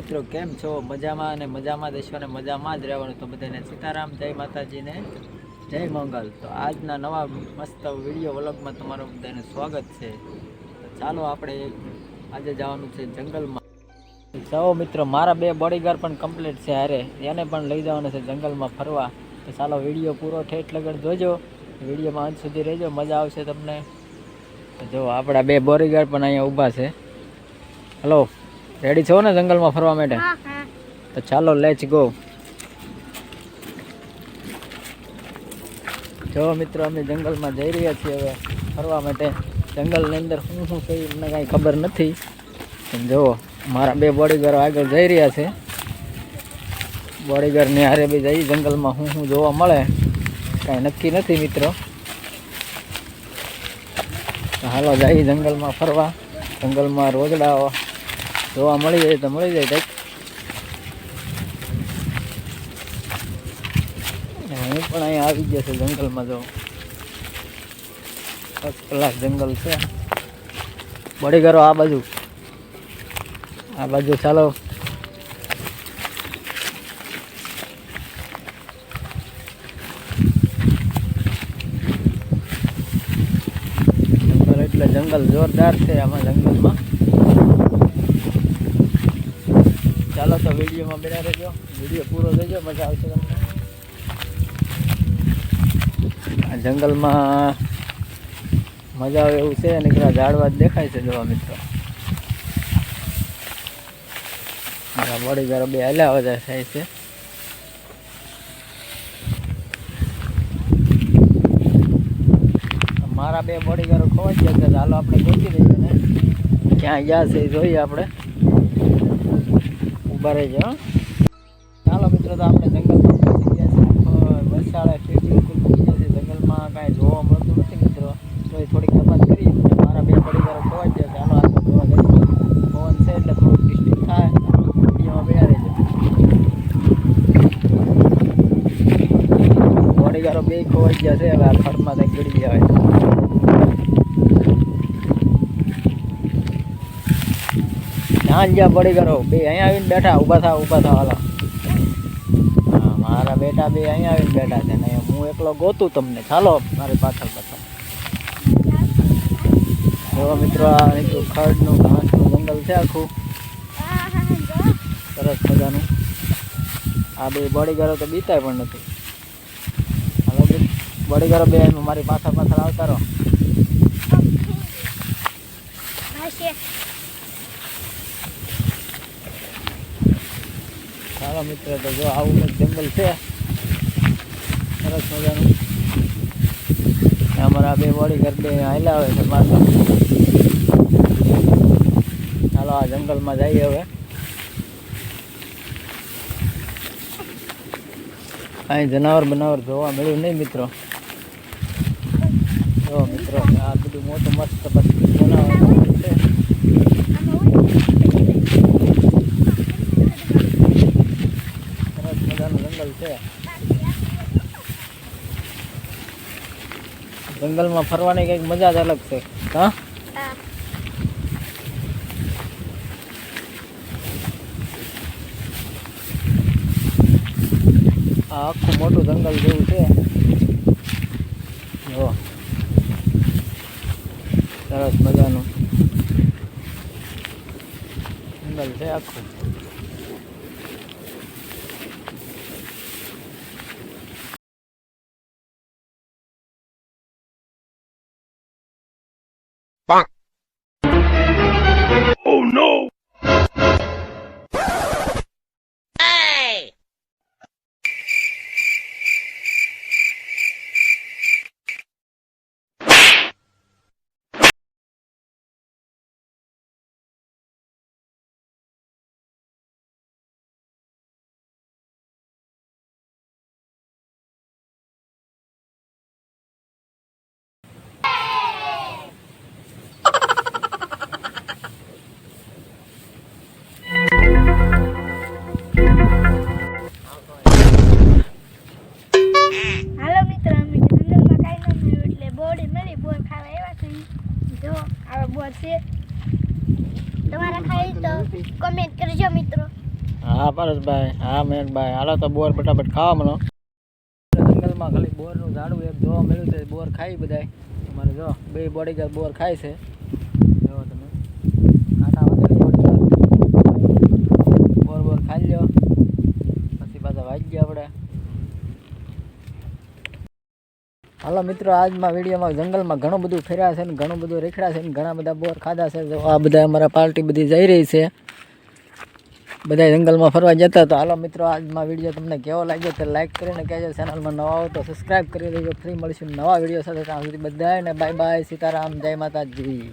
મિત્રો કેમ છો? મજામાં અને મજામાં દેશો અને મજામાં જ રહેવાનું. તો બધાને સીતારામ, જય માતાજીને જય મંગલ. તો આજના નવા મસ્ત વિડીયો વ્લોગમાં તમારું બધાને સ્વાગત છે. તો ચાલો આપણે આજે જવાનું છે જંગલમાં. ચાલો મિત્રો, મારા બે બોડીગાર્ડ પણ કમ્પ્લીટ છે હારે, એને પણ લઈ જવાનું છે જંગલમાં ફરવા. તો ચાલો વિડીયો પૂરો ઠેઠ લગન જોજો, વિડીયોમાં અંત સુધી રહેજો, મજા આવશે તમને. જો આપણા બે બોડીગાર્ડ પણ અહીંયા ઊભા છે. હલો, રેડી છો ને જંગલમાં ફરવા માટે? તો ચાલો લેટ્સ ગો. જો મિત્રો, અમે જંગલમાં જઈ રહ્યા છીએ હવે ફરવા માટે. જંગલની અંદર શું છે એમને કાંઈ ખબર નથી. જો મારા બે બોડીગાર્ડ આગળ જઈ રહ્યા છે. બોડીગાર્ડની હારે બી જઈ જંગલમાં શું જોવા મળે કાંઈ નક્કી નથી મિત્રો. હાલો જઈ જંગલમાં ફરવા. જંગલમાં રોજડા જોવા મળી જાય તો મળી જાય કંઈક. હું પણ અહીંયા આવી ગયો છું જંગલમાં. જો ફર્સ્ટ ક્લાસ જંગલ છે. બોડીગાર્ડો આ બાજુ ચાલો. જંગલ એટલે જંગલ જોરદાર છે આમાં જંગલમાં. ચાલો તો વિડીયોમાં બના રહેજો, વિડીયો પૂરો થજો, મજા આવશે તમને. આ જંગલમાં મજા આવે એવું છે. નીકળા ઝાડવા જ દેખાય છે જોવા મિત્રો. મારા બોડીગાર્ડ બે હલ્યા બધા થાય છે. મારા બે બોડીગાર્ડ ખોવાઈ ગયા છે. ચાલો આપણે ગોતી દઈએ ને ક્યાં ગયા છે એ જોઈએ આપણે. ઉભા રહેજો. ચાલો મિત્રો, તો આપણે જંગલમાં પહોંચી ગયા છે. વરસાળે બિલકુલ પહોંચી ગયા છે. જંગલમાં કાંઈ જોવા મળતું નથી મિત્રો. તો એ થોડીક તપાસ કરી. મારા બે બોડીગાર્ડ ખોવાઈ ગયા છે. ચાલો આગળ જોવા જઈએ. પવન છે એટલે થોડુંક ડિસ્ટર્બ થાય. વિડીયોમાં બેઠા રહેજો. બોડીગાર્ડો બે ખોવાઈ ગયા છે. હવે આ ખડમાં કંઈક ગળી ગયા હોય. ત્યાં જ્યાં બોડીગાર્ડો બે અહીંયા આવીને બેઠા. ઊભા થાવ હાલો. હા, મારા બેટા બે અહીંયા આવીને બેઠા છે ને હું એકલો ગોતું તમને. ચાલો મારી પાછળ. જો મિત્રો, આ ખડનું ઘાસનું જંગલ છે આખું, સરસ મજાનું. આ બે બોડીગાર્ડો તો બીતાય પણ નથી. હાલો બોડીગાર્ડો બે મારી પાછળ આવતા રહો. ચાલો મિત્ર, તો જો આવું એક જંગલ છે સરસ મજાનું. અમારા બે બોડીગાર્ડ બે હાલ્યા આવે છે મારતા. ચાલો આ જંગલમાં જઈએ હવે. કાંઈ જનાવર જોવા મળ્યું નહીં મિત્રો. જો મિત્રો, આ બધું મોટું મસ્ત જનાવર છે. સરસ મજાનું જંગલ છે. જંગલમાં ફરવાની કંઈક મજા જ અલગ છે. હા, આ આખું મોટું જંગલ જેવું છે. જો સરસ મજાનું જંગલ છે આખું. Oh no! બોર છે તમારા ખાઈ તો કમેન્ટ કરજો મિત્રો. હા પરેશભાઈ, હા મહેકભાઈ, હાલો તો બોર ફટાફટ ખાવા મળો. જંગલમાં ખાલી બોરનું ઝાડું એક જોવા મળ્યું છે, બોર ખાઈ બધાય. તમારે જો બે બોડીગાર્ડ બોર ખાય છે, જો તમે કાંટા વધેલી બોર બોર ખાઈ લ્યો, પછી પાછા વાગી ગયા આપણે. હાલો મિત્રો, આજમાં વિડીયોમાં જંગલમાં ઘણું બધું ફર્યા છે ને ઘણું બધું રેખડા છે ને ઘણા બધા બોર ખાધા છે. જો આ બધા અમારા પાર્ટી બધી જઈ રહી છે, બધા જંગલમાં ફરવા જતા. તો હાલો મિત્રો, આજમાં વિડીયો તમને કેવો લાગ્યો તો લાઈક કરીને કહેજો, ચેનલમાં નવા આવો તો સબસ્ક્રાઈબ કરી દેજો. ફ્રી મળીશું નવા વિડીયો સાથે. ત્યાં સુધી બધાને બાય બાય, સીતારામ, જય માતાજી.